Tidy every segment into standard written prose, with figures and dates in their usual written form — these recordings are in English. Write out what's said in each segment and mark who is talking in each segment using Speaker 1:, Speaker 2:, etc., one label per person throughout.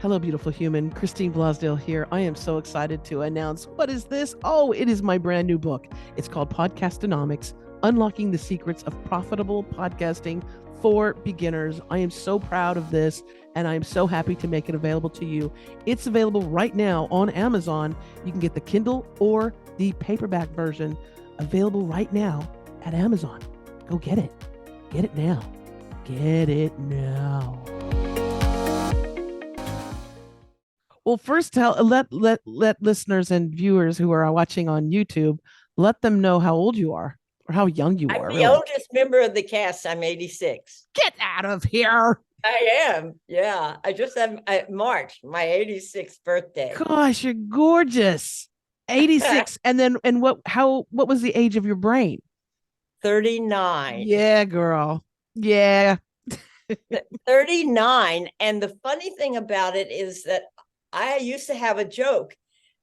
Speaker 1: Hello, beautiful human. Christine Blosdale here. I am so excited to announce what is this? Oh, it is my brand new book. It's called Podcastonomics, Unlocking the Secrets of Profitable Podcasting for Beginners. I am so proud of this, and I am so happy to make it available to you. It's available right now on Amazon. You can get the Kindle or the paperback version available right now at Amazon. Go get it. Get it now. Get it now. Well, first, let listeners and viewers who are watching on YouTube, let them know how old you are or how young you are.
Speaker 2: I'm the oldest member of the cast. I'm 86.
Speaker 1: Get out of here!
Speaker 2: I am. Yeah, I just have March, my 86th birthday.
Speaker 1: Gosh, you're gorgeous. 86, and what was the age of your brain?
Speaker 2: 39.
Speaker 1: Yeah, girl. Yeah.
Speaker 2: 39. And the funny thing about it is that I used to have a joke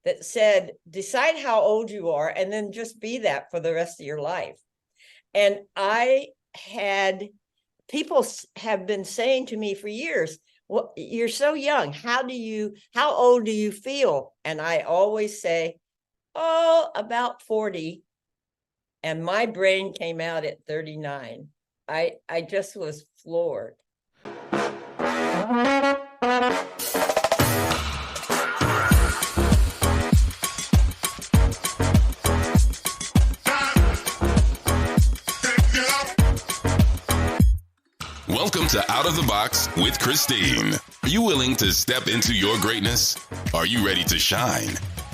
Speaker 2: that said, decide how old you are and then just be that for the rest of your life. And people have been saying to me for years, well, you're so young. How old do you feel? And I always say, oh, about 40. And my brain came out at 39. I just was floored.
Speaker 3: Welcome to Out of the Box with Christine. Are you willing to step into your greatness? Are you ready to shine?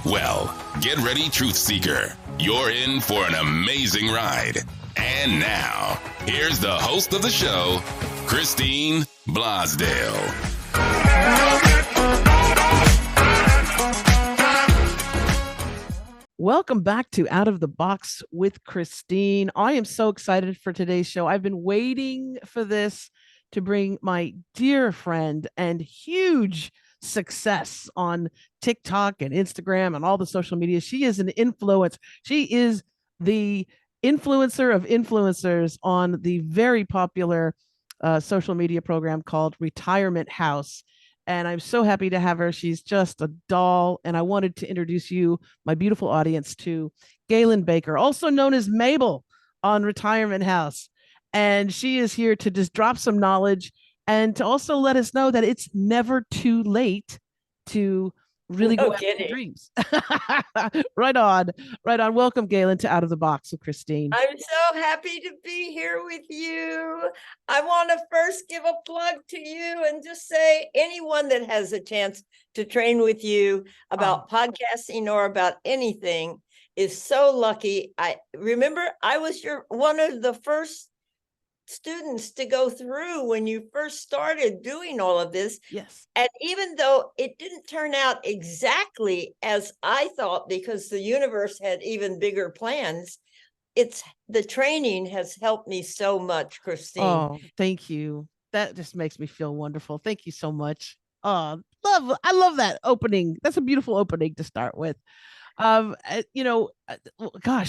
Speaker 3: Well, get ready, Truth Seeker. You're in for an amazing ride. And now, here's the host of the show, Christine Blosdale.
Speaker 1: Welcome back to Out of the Box with Christine. I am so excited for today's show. I've been waiting for this to bring my dear friend and huge success on TikTok and Instagram and all the social media. She is an influence. She is the influencer of influencers on the very popular social media program called Retirement House. And I'm so happy to have her. She's just a doll. And I wanted to introduce you, my beautiful audience, to Gaylynn Baker, also known as Mabel on Retirement House. And she is here to just drop some knowledge and to also let us know that it's never too late to really go after dreams. Right on. Welcome, Gaylynn, to Out of the Box with Christine.
Speaker 2: I'm so happy to be here with you. I want to first give a plug to you and just say anyone that has a chance to train with you about podcasting or about anything is so lucky. I remember I was one of the first students to go through when you first started doing all of this.
Speaker 1: Yes.
Speaker 2: And even though it didn't turn out exactly as I thought, because the universe had even bigger plans, the training has helped me so much, Christine.
Speaker 1: Oh, thank you. That just makes me feel wonderful. Thank you so much. I love that opening. That's a beautiful opening to start with. Gosh,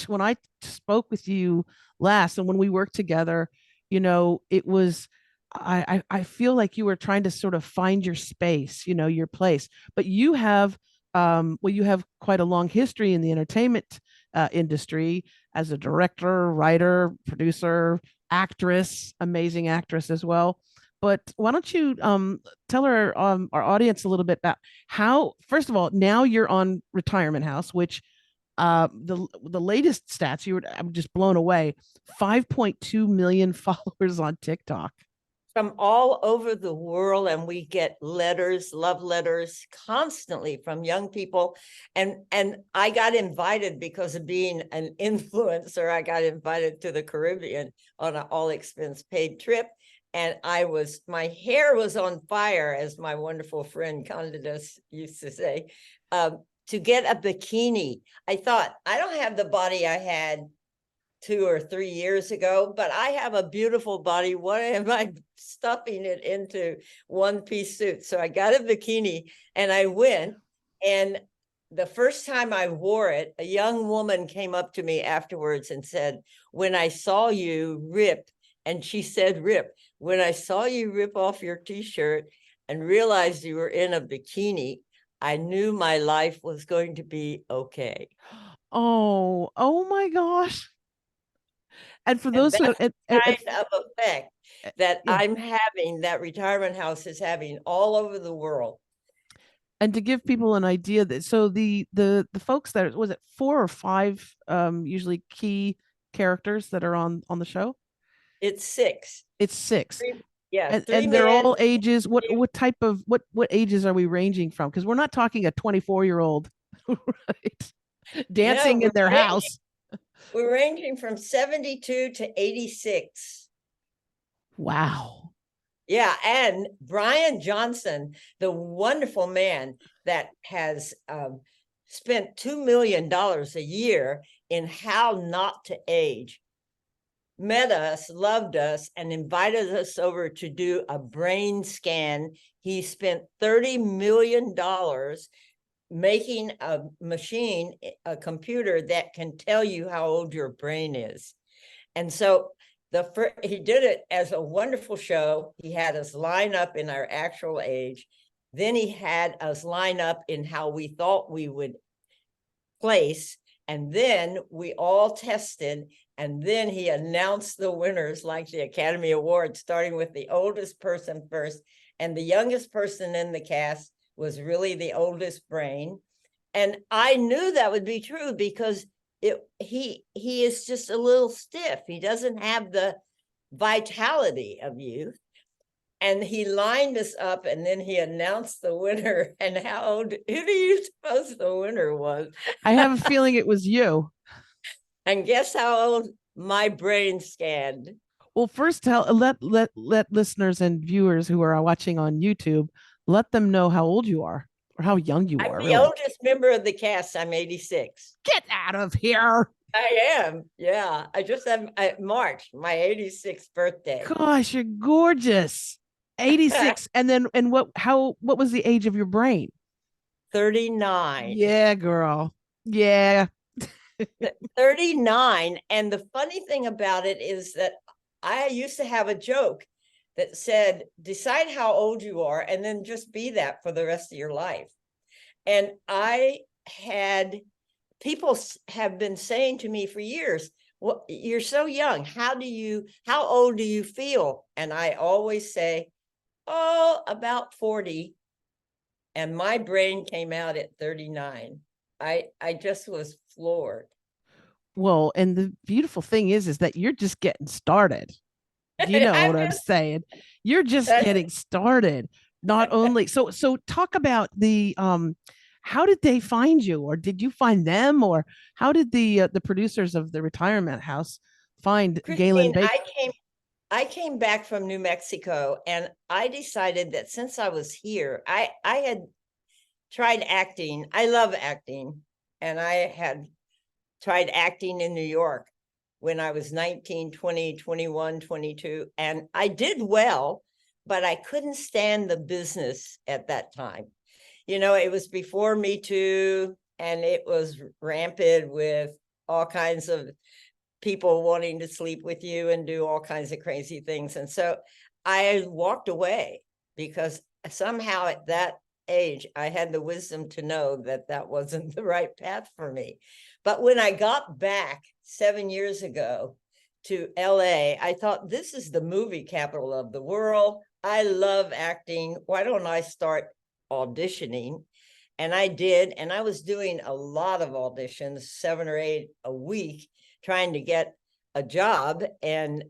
Speaker 1: when I spoke with you last and when we worked together, it was, I feel like you were trying to sort of find your space, your place, but you have quite a long history in the entertainment industry as a director, writer, producer, actress, amazing actress as well. But why don't you tell our audience a little bit about how, first of all, now you're on Retirement House, which the latest stats, I'm just blown away. 5.2 million followers on TikTok.
Speaker 2: From all over the world, and we get love letters constantly from young people. And I got invited because of being an influencer. I got invited to the Caribbean on an all expense paid trip. And my hair was on fire, as my wonderful friend Candida used to say, to get a bikini. I thought, I don't have the body I had 2 or 3 years ago, but I have a beautiful body. Why am I stuffing it into one-piece suit? So I got a bikini and I went. And the first time I wore it, a young woman came up to me afterwards and said, when I saw you rip, and she said rip, when I saw you rip off your t-shirt, and realized you were in a bikini, I knew my life was going to be okay.
Speaker 1: Oh my gosh. And for
Speaker 2: And
Speaker 1: those who,
Speaker 2: that's the kind of effect that
Speaker 1: yeah,
Speaker 2: I'm having, that retirement house is having all over the world.
Speaker 1: and to give people an idea that so the folks that was it 4 or 5 usually key characters that are on the show.
Speaker 2: It's 6.
Speaker 1: It's 6.
Speaker 2: Three, yeah,
Speaker 1: and
Speaker 2: 3
Speaker 1: and they're
Speaker 2: men.
Speaker 1: all ages. What type of what ages are we ranging from? Because we're not talking a 24-year-old, right?
Speaker 2: No,
Speaker 1: Dancing in their house.
Speaker 2: we're ranging from 72 to 86.
Speaker 1: Wow.
Speaker 2: Yeah, and Brian Johnson, the wonderful man that has spent $2 million a year in how not to age, met us, loved us, and invited us over to do a brain scan. He spent $30 million making a machine, a computer that can tell you how old your brain is. And so he did it as a wonderful show. He had us line up in our actual age. Then he had us line up in how we thought we would place. And then we all tested. And then he announced the winners like the Academy Awards, starting with the oldest person first. And the youngest person in the cast was really the oldest brain. And I knew that would be true because he is just a little stiff. He doesn't have the vitality of youth. And he lined us up, and then he announced the winner. And how old? Who do you suppose the winner was?
Speaker 1: I have a feeling it was you.
Speaker 2: And guess how old my brain scanned?
Speaker 1: Well, first let listeners and viewers who are watching on YouTube, let them know how old you are or how young you
Speaker 2: I'm
Speaker 1: are,
Speaker 2: the
Speaker 1: really.
Speaker 2: oldest member of the cast. I'm 86.
Speaker 1: Get out of here.
Speaker 2: I am. Yeah. I just have March, my 86th birthday.
Speaker 1: Gosh, you're gorgeous. 86. And then what was the age of your brain?
Speaker 2: 39.
Speaker 1: Yeah, girl. Yeah.
Speaker 2: 39. And the funny thing about it is that I used to have a joke that said, decide how old you are and then just be that for the rest of your life. And people have been saying to me for years, well, you're so young. How old do you feel? And I always say, oh, about 40. And my brain came out at 39. I just was floored.
Speaker 1: Well, and the beautiful thing is that you're just getting started. You know what I'm saying? You're just getting started. Not only so talk about the how did they find you, or did you find them, or how did the producers of the retirement house find Gaylynn
Speaker 2: Christine,
Speaker 1: Baker?
Speaker 2: I came back from New Mexico, and I decided that since I was here, I had tried acting. I love acting, and I had tried acting in New York when I was 19, 20, 21, 22, and I did well, but I couldn't stand the business at that time. You know, it was before Me Too, and it was rampant with all kinds of people wanting to sleep with you and do all kinds of crazy things. And so I walked away because somehow at that age, I had the wisdom to know that that wasn't the right path for me. But when I got back 7 years ago to LA, I thought, this is the movie capital of the world. I love acting. Why don't I start auditioning? And I did. And I was doing a lot of auditions, 7 or 8 a week, trying to get a job, and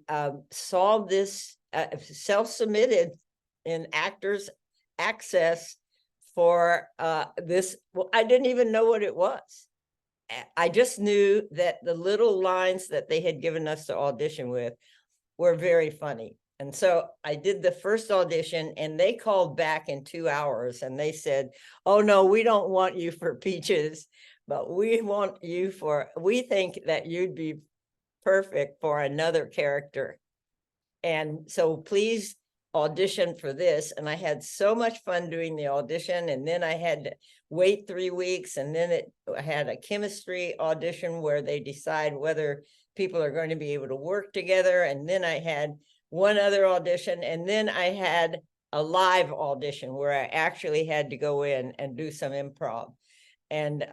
Speaker 2: saw this self-submitted in Actors Access for this. Well, I didn't even know what it was. I just knew that the little lines that they had given us to audition with were very funny. And so I did the first audition, and they called back in 2 hours and they said, oh no, we don't want you for Peaches, but we think that you'd be perfect for another character. And so please audition for this. And I had so much fun doing the audition. And then I had to wait 3 weeks. And then I had a chemistry audition where they decide whether people are going to be able to work together. And then I had one other audition. And then I had a live audition where I actually had to go in and do some improv. And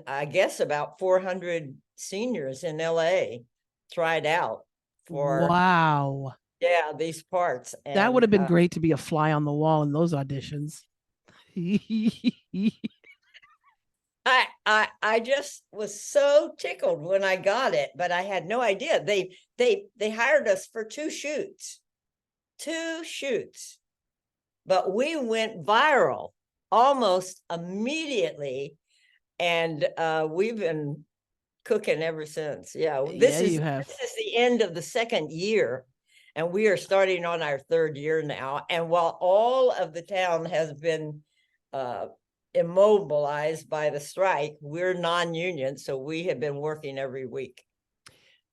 Speaker 2: I guess about 400 seniors in LA tried out for
Speaker 1: Wow.
Speaker 2: these parts.
Speaker 1: That would
Speaker 2: And
Speaker 1: have been great to be a fly on the wall in those auditions.
Speaker 2: I just was so tickled when I got it, but I had no idea. They hired us for two shoots, but we went viral almost immediately, and we've been cooking ever since. Yeah,
Speaker 1: Yeah, you have.
Speaker 2: this is the end of the second year, and we are starting on our third year now. And while all of the town has been immobilized by the strike, we're non-union, so we have been working every week.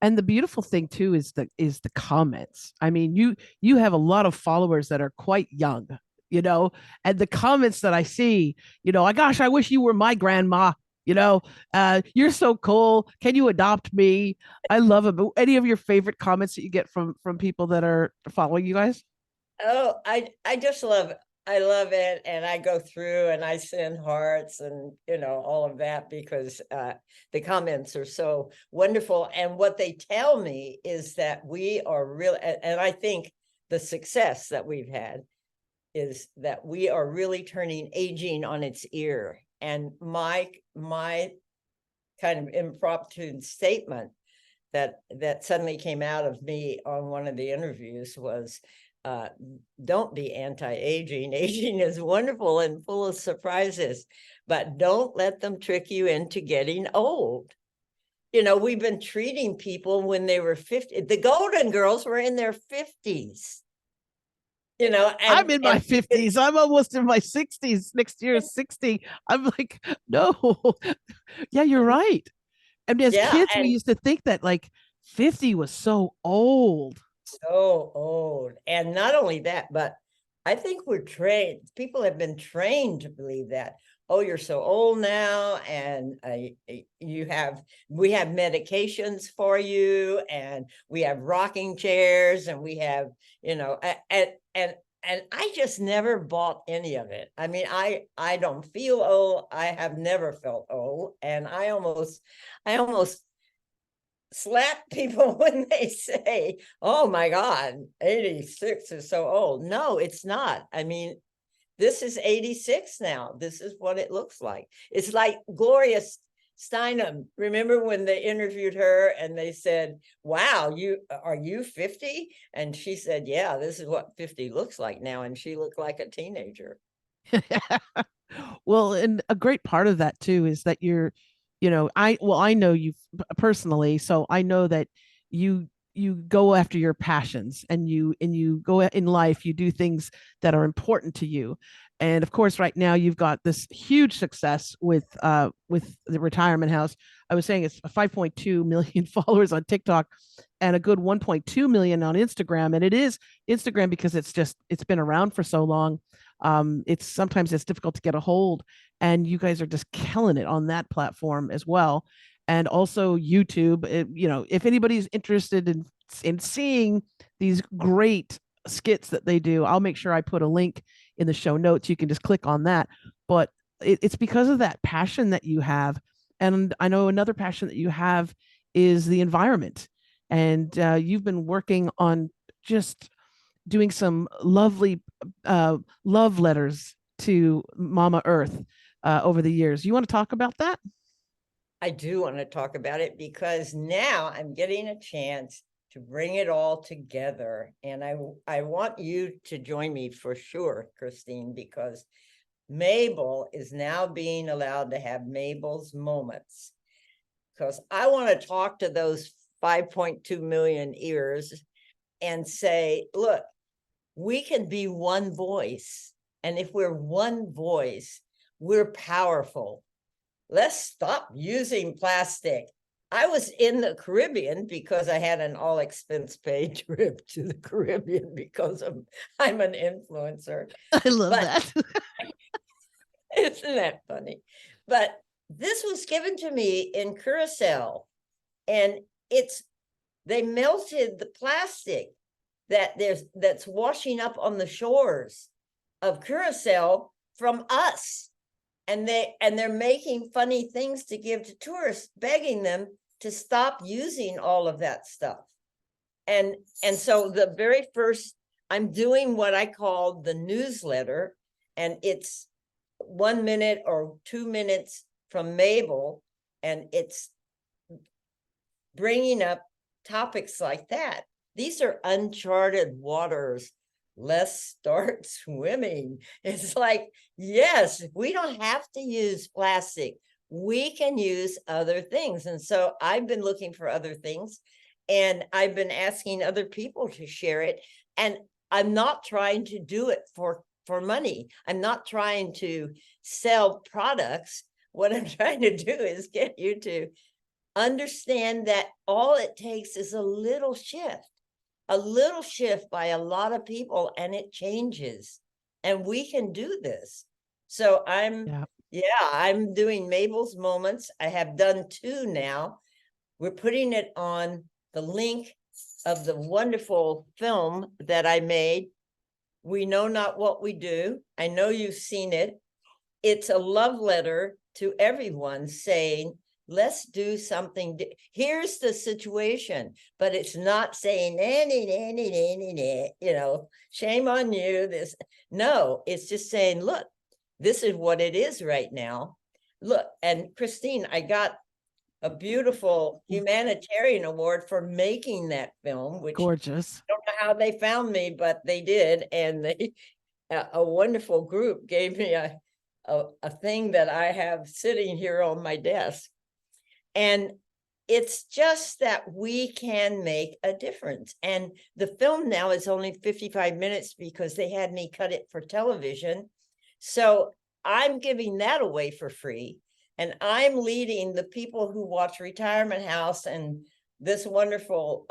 Speaker 1: And the beautiful thing too is the comments. I mean, you have a lot of followers that are quite young, and the comments that I see, gosh, I wish you were my grandma. You're so cool. Can you adopt me? I love it. But any of your favorite comments that you get from people that are following you guys?
Speaker 2: Oh, I just love I love it, and I go through and I send hearts and all of that, because the comments are so wonderful. And what they tell me is that we are really, and I think the success that we've had is that we are really turning aging on its ear. And my kind of impromptu statement that suddenly came out of me on one of the interviews was, don't be anti-aging. Aging is wonderful and full of surprises, but don't let them trick you into getting old. We've been treating people when they were 50. The Golden Girls were in their 50s.
Speaker 1: I'm in my 50s. I'm almost in my 60s. Next year is 60. I'm like, no. Yeah, you're right. I mean, as kids, we used to think that like 50 was so old.
Speaker 2: So old. And not only that, but I think we're trained. People have been trained to believe that. Oh, you're so old now, and we have medications for you, and we have rocking chairs, and we have, and I just never bought any of it. I mean, I don't feel old. I have never felt old, and I almost slap people when they say, oh my God, 86 is so old. No, it's not. I mean, this is 86 now. This is what it looks like. It's like Gloria Steinem. Remember when they interviewed her and they said, wow, are you 50? And she said, yeah, this is what 50 looks like now. And she looked like a teenager.
Speaker 1: Well, and a great part of that too is that I know you personally, so I know that you go after your passions, and you go in life, you do things that are important to you. And of course, right now you've got this huge success with the retirement house. I was saying it's 5.2 million followers on TikTok and a good 1.2 million on Instagram. And it is Instagram because it's been around for so long. Sometimes it's difficult to get a hold, and you guys are just killing it on that platform as well. And also YouTube. If anybody's interested in seeing these great skits that they do, I'll make sure I put a link in the show notes. You can just click on that. But it's because of that passion that you have. And I know another passion that you have is the environment. And you've been working on just doing some lovely love letters to Mama Earth over the years. You want to talk about that?
Speaker 2: I do want to talk about it, because now I'm getting a chance to bring it all together. And I want you to join me for sure, Christine, because Mabel is now being allowed to have Mabel's moments. Because I want to talk to those 5.2 million ears and say, look, we can be one voice. And if we're one voice, we're powerful. Let's stop using plastic. I was in the Caribbean because I had an all expense paid trip to the Caribbean because I'm an influencer.
Speaker 1: I love that.
Speaker 2: Isn't that funny? But this was given to me in Curacao, and they melted the plastic. that's washing up on the shores of Curacao from us. And they're making funny things to give to tourists, begging them to stop using all of that stuff. And so the very first, I'm doing what I call the newsletter, and it's 1 minute or 2 minutes from Mabel, and it's bringing up topics like that. These are uncharted waters. Let's start swimming. It's like, yes, we don't have to use plastic. We can use other things. And so I've been looking for other things, and I've been asking other people to share it. And I'm not trying to do it for money. I'm not trying to sell products. What I'm trying to do is get you to understand that all it takes is a little shift by a lot of people, and it changes, and we can do this. So I'm doing Mabel's Moments. I have done 2 now. We're putting it on the link of the wonderful film that I made, We Know Not What We Do. I know you've seen it. It's a love letter to everyone saying, let's do something. Here's the situation, but it's not saying, shame on you. This, no, it's just saying, look, this is what it is right now. Look, and Christine, I got a beautiful humanitarian award for making that film, which
Speaker 1: Gorgeous.
Speaker 2: I don't know how they found me, but they did. And a wonderful group gave me a thing that I have sitting here on my desk. And it's just that we can make a difference. And the film now is only 55 minutes because they had me cut it for television. So I'm giving that away for free. And I'm leading the people who watch Retirement House and this wonderful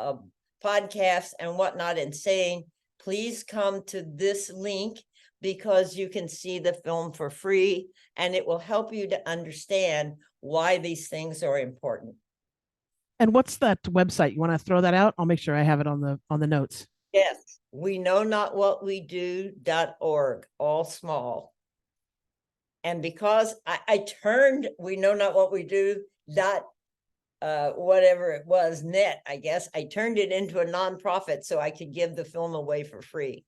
Speaker 2: podcast and whatnot, and saying, please come to this link because you can see the film for free, and it will help you to understand why these things are important.
Speaker 1: And what's that website? You want to throw that out? I'll make sure I have it on the notes.
Speaker 2: Yes, we know not what we do.org, all small. And because I turned we know not what we do dot whatever it was, net, I guess, I turned it into a nonprofit so I could give the film away for free.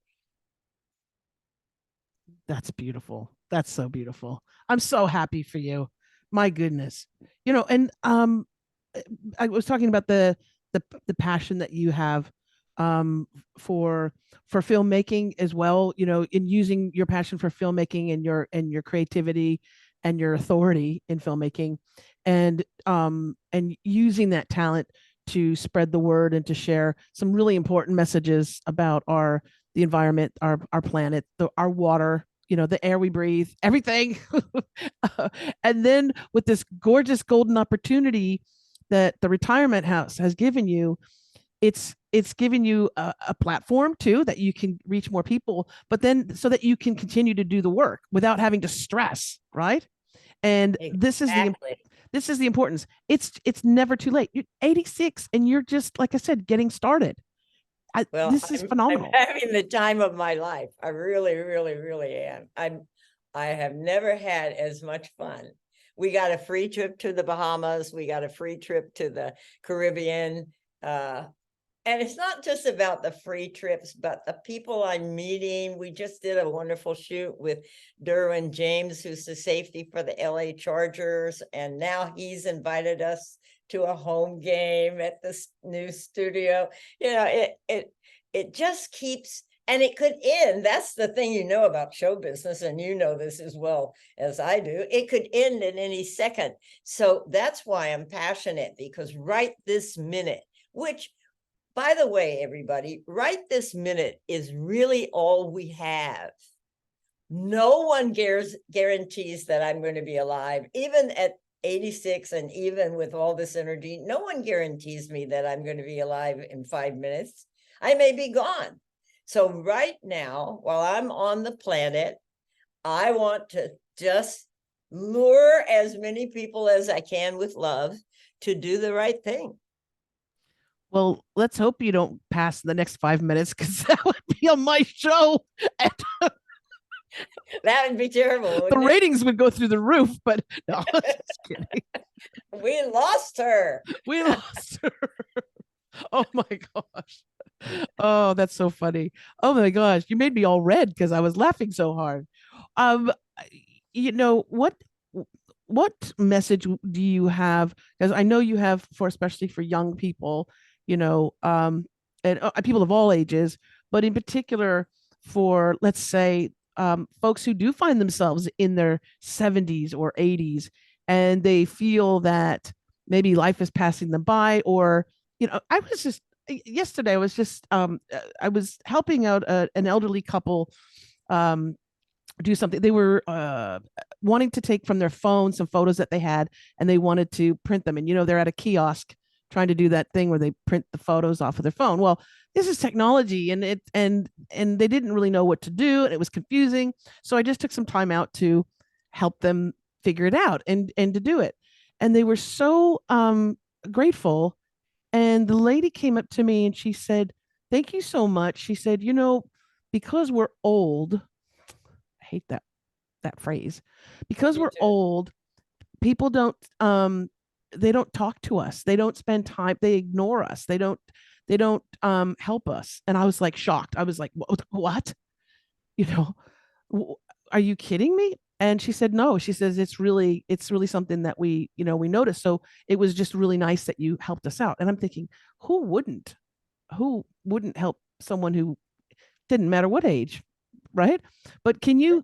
Speaker 1: That's beautiful. That's so beautiful. I'm so happy for you. My goodness. And I was talking about the passion that you have for filmmaking as well, in using your passion for filmmaking and your creativity and your authority in filmmaking, and using that talent to spread the word and to share some really important messages about the environment, our planet, our water, the air we breathe, everything. And then with this gorgeous golden opportunity that the Retirement House has given you, it's given you a platform too, that you can reach more people, but then so that you can continue to do the work without having to stress, right? And
Speaker 2: Exactly.
Speaker 1: this is the importance. It's never too late. You're 86 and you're just, like I said, getting started. This is phenomenal.
Speaker 2: I'm having the time of my life. I really, really, really am. I have never had as much fun. We got a free trip to the Bahamas. We got a free trip to the Caribbean. And it's not just about the free trips, but the people I'm meeting. We just did a wonderful shoot with Derwin James, who's the safety for the LA Chargers. And now he's invited us to a home game at this new studio. It just keeps, and it could end. That's the thing about show business, and this as well as I do. It could end in any second. So that's why I'm passionate, because right this minute, which, by the way, everybody, right this minute is really all we have. No one guarantees that I'm going to be alive, even at 86, and even with all this energy. No one guarantees me that I'm going to be alive in 5 minutes. I may be gone. So right now, while I'm on the planet, I want to just lure as many people as I can with love to do the right thing.
Speaker 1: Well, let's hope you don't pass the next 5 minutes because that would be on my show. And
Speaker 2: That would be terrible,
Speaker 1: the
Speaker 2: wouldn't it?
Speaker 1: ratings would go through the roof. But no, just kidding.
Speaker 2: We lost her.
Speaker 1: We lost her. Oh my gosh. Oh, that's so funny. Oh my gosh, you made me all red because I was laughing so hard. Um, you know what message do you have? Because I know you have for especially for young people, you know, and people of all ages, but in particular for let's say folks who do find themselves in their 70s or 80s and they feel that maybe life is passing them by, or I was just yesterday I was just I was helping out an elderly couple um do something. They were wanting to take from their phone some photos that they had, and they wanted to print them. And they're at a kiosk trying to do that thing where they print the photos off of their phone. Well, this is technology, and they didn't really know what to do, and it was confusing. So I just took some time out to help them figure it out and to do it. And they were so grateful. And the lady came up to me and she said, "Thank you so much." She said, because we're old, I hate that phrase. Because
Speaker 2: Me
Speaker 1: we're
Speaker 2: too.
Speaker 1: old, people don't they don't talk to us. They don't spend time, they ignore us. They don't help us. And I was like shocked. I was like, what? You know, are you kidding me? And she said no. She says it's really something that we noticed. So it was just really nice that you helped us out. And I'm thinking, who wouldn't? Who wouldn't help someone who didn't matter what age, right? But can you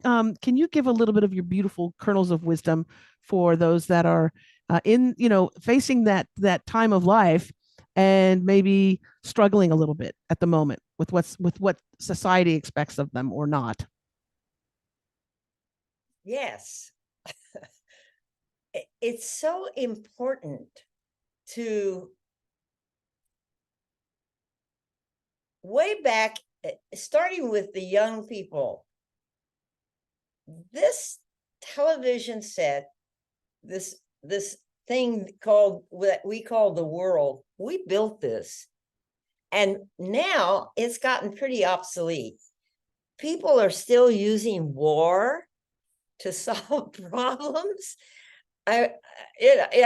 Speaker 1: give a little bit of your beautiful kernels of wisdom for those that are in facing that time of life and maybe struggling a little bit at the moment with what society expects of them or not?
Speaker 2: Yes. It's so important to way back, starting with the young people. This television set, this thing called what we call the world, we built this. And now it's gotten pretty obsolete. People are still using war to solve problems. I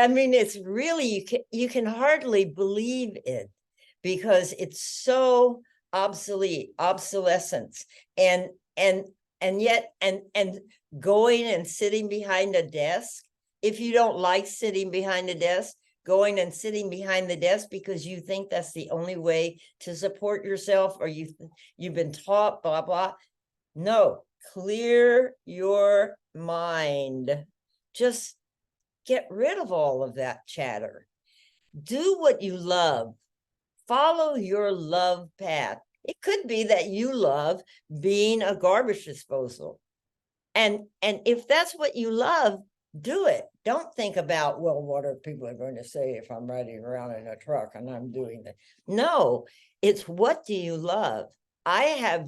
Speaker 2: mean, it's really, you can hardly believe it because it's so obsolescence, and yet going and sitting behind a desk. If you don't like sitting behind a desk, going and sitting behind the desk because you think that's the only way to support yourself, or you've been taught blah blah. No, clear your mind. Just get rid of all of that chatter. Do what you love. Follow your love path. It could be that you love being a garbage disposal. And if that's what you love, do it. Don't think about, well, what are people going to say if I'm riding around in a truck and I'm doing that? No, it's what do you love? I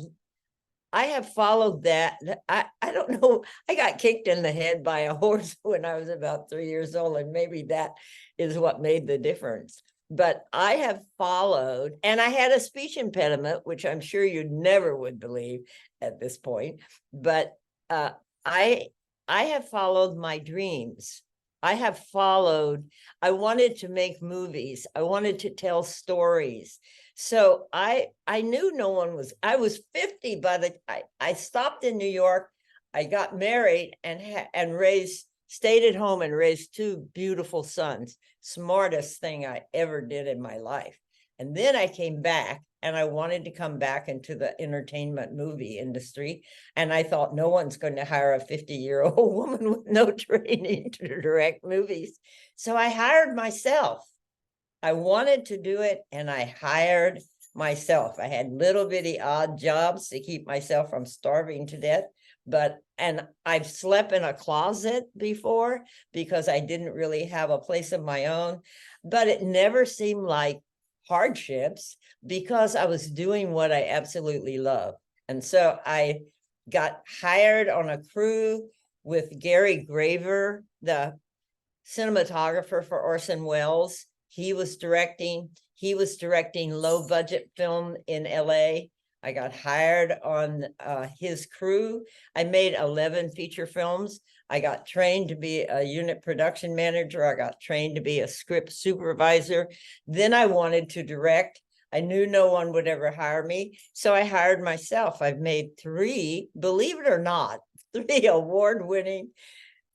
Speaker 2: have followed that. I don't know. I got kicked in the head by a horse when I was about 3 years old, and maybe that is what made the difference. But I have followed, and I had a speech impediment, which I'm sure you never would believe at this point. But I have followed my dreams. I wanted to make movies. I wanted to tell stories. So I knew no one was, I was 50 by the, I stopped in New York. I got married and stayed at home and raised 2 beautiful sons. Smartest thing I ever did in my life. And then I came back, and I wanted to come back into the entertainment movie industry. And I thought, no one's going to hire a 50-year-old woman with no training to direct movies. So I hired myself. I wanted to do it, and I hired myself. I had little bitty odd jobs to keep myself from starving to death. And I've slept in a closet before because I didn't really have a place of my own, but it never seemed like hardships because I was doing what I absolutely love. And so I got hired on a crew with Gary Graver, the cinematographer for Orson Welles. He was directing low budget film in LA. I got hired on his crew. I made 11 feature films. I got trained to be a unit production manager. I got trained to be a script supervisor. Then I wanted to direct. I knew no one would ever hire me, so I hired myself. I've made 3, believe it or not, 3 award-winning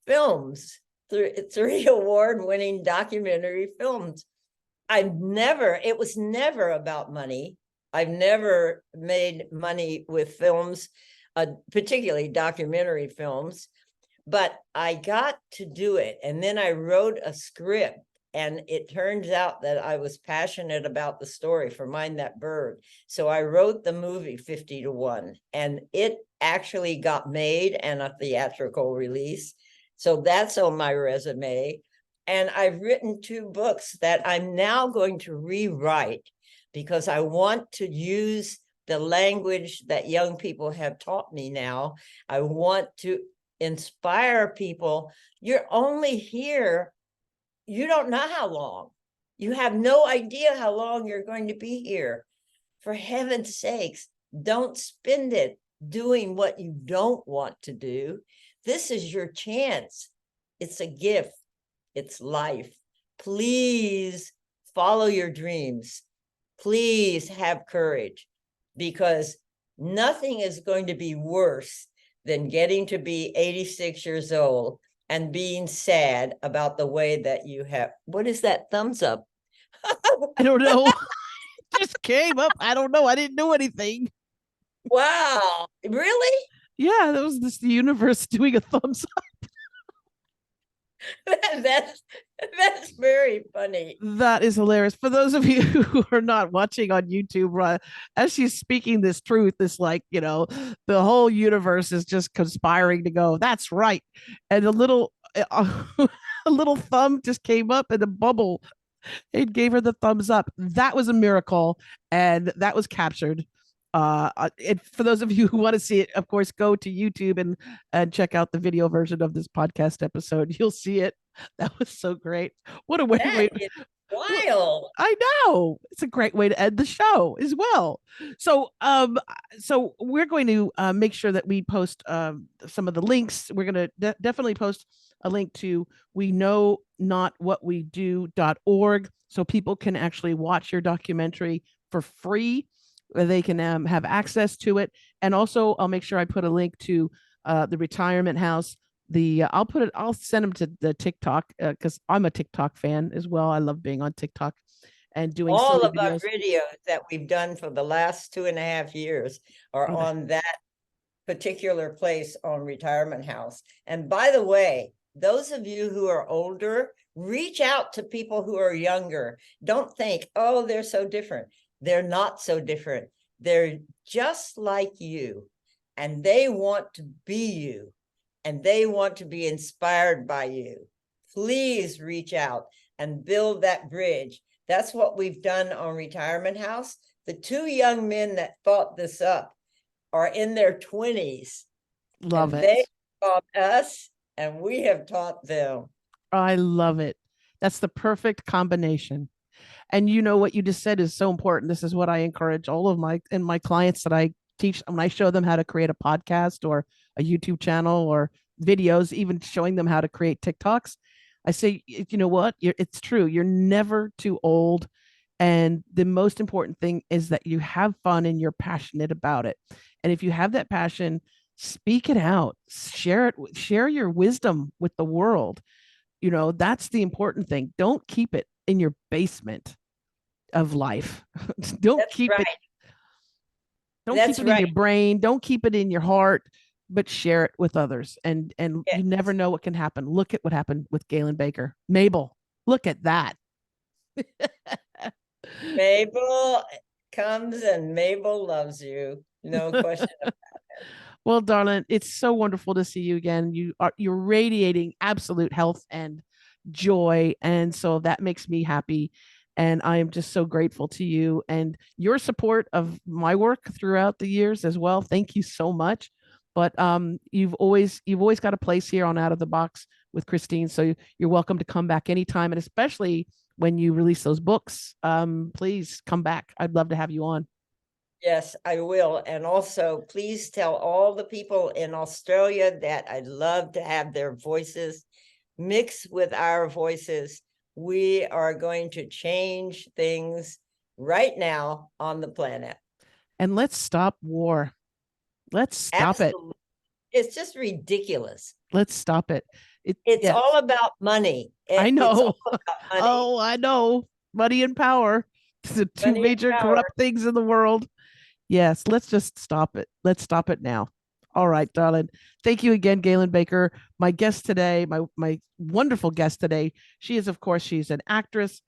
Speaker 2: films, 3 award-winning documentary films. It was never about money. I've never made money with films, particularly documentary films, but I got to do it. And then I wrote a script, and it turns out that I was passionate about the story for Mind That Bird. So I wrote the movie 50 to 1, and it actually got made and a theatrical release. So that's on my resume. And I've written 2 books that I'm now going to rewrite, because I want to use the language that young people have taught me now. I want to inspire people. You're only here, you don't know how long. You have no idea how long you're going to be here. For heaven's sakes, don't spend it doing what you don't want to do. This is your chance. It's a gift. It's life. Please follow your dreams. Please have courage, because nothing is going to be worse than getting to be 86 years old and being sad about the way that you have. What is that thumbs up?
Speaker 1: I don't know. Just came up. I don't know. I didn't do anything.
Speaker 2: Wow. Really?
Speaker 1: Yeah, that was the universe doing a thumbs up.
Speaker 2: That's very funny.
Speaker 1: That is hilarious. For those of you who are not watching on YouTube, as she's speaking this truth, it's like, the whole universe is just conspiring to go, that's right. And a little thumb just came up in a bubble. It gave her the thumbs up. That was a miracle. And that was captured. For those of you who want to see it, of course, go to YouTube and check out the video version of this podcast episode. You'll see it. That was so great. What a way!
Speaker 2: Wild.
Speaker 1: I know. It's a great way to end the show as well. So we're going to make sure that we post some of the links. We're going to definitely post a link to we know not what we do.org, so people can actually watch your documentary for free. They can have access to it. And also I'll make sure I put a link to the retirement house. I'll send them to the TikTok, because I'm a TikTok fan as well. I love being on TikTok and doing
Speaker 2: all of
Speaker 1: videos.
Speaker 2: our videos that we've done for the last 2.5 years are on that particular place on Retirement House. And by the way, those of you who are older, reach out to people who are younger. Don't think, oh, they're so different. They're not so different. They're just like you, and they want to be you, and they want to be inspired by you. Please reach out and build that bridge. That's what we've done on Retirement House. The 2 young men that thought this up are in their 20s.
Speaker 1: Love it.
Speaker 2: They taught us, and we have taught them.
Speaker 1: I love it. That's the perfect combination. And what you just said is so important. This is what I encourage all of my clients that I teach when I show them how to create a podcast or a YouTube channel or videos, even showing them how to create TikToks. I say, you know what? It's true. You're never too old. And the most important thing is that you have fun and you're passionate about it. And if you have that passion, speak it out, share your wisdom with the world. That's the important thing. Don't keep it in your basement of life. Don't keep it in your brain. Don't keep it in your heart, but share it with others. And you never know what can happen. Look at what happened with Gaylynn Baker. Mabel, look at that.
Speaker 2: Mabel comes and Mabel loves you. No question about it.
Speaker 1: Well, darling, it's so wonderful to see you again. You're radiating absolute health and joy. And so that makes me happy. And I am just so grateful to you and your support of my work throughout the years as well. Thank you so much. But you've always got a place here on Out of the Box with Christine. So you're welcome to come back anytime. And especially when you release those books, please come back. I'd love to have you on.
Speaker 2: Yes, I will. And also, please tell all the people in Australia that I'd love to have their voices mixed with our voices. We are going to change things right now on the planet.
Speaker 1: And let's stop war. Let's stop
Speaker 2: Absolutely. It's just ridiculous.
Speaker 1: Let's stop it.
Speaker 2: It's all about money.
Speaker 1: I know.
Speaker 2: It's all about money.
Speaker 1: Oh, I know. Money and power. The two major corrupt things in the world. Yes, let's just stop it. Let's stop it now. All right, darling. Thank you again, Gaylynn Baker. My guest today, my wonderful guest today. She is, of course, she's an actress,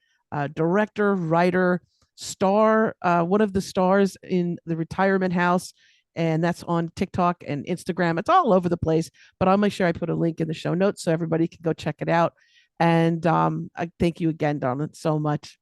Speaker 1: director, writer, star, one of the stars in The Retirement House. And that's on TikTok and Instagram. It's all over the place, but I'll make sure I put a link in the show notes so everybody can go check it out. And I thank you again, darling, so much.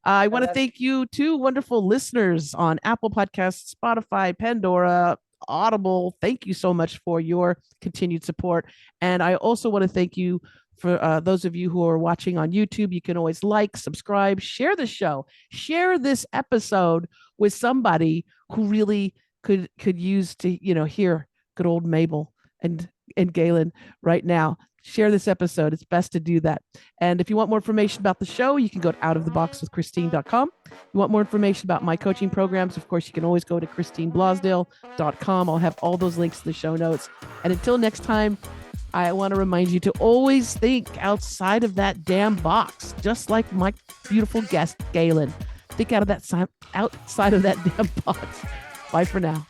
Speaker 1: I want to thank you too, wonderful listeners on Apple Podcasts, Spotify, Pandora, Audible. Thank you so much for your continued support. And I also want to thank you for those of you who are watching on YouTube. You can always like, subscribe, share the show, share this episode with somebody who really could use to, hear good old Mabel and Gaylynn right now. Share this episode. It's best to do that. And if you want more information about the show, you can go to outoftheboxwithchristine.com. If you want more information about my coaching programs, of course, you can always go to christineblosdale.com. I'll have all those links in the show notes. And until next time, I want to remind you to always think outside of that damn box, just like my beautiful guest, Gaylynn. Think outside of that damn box. Bye for now.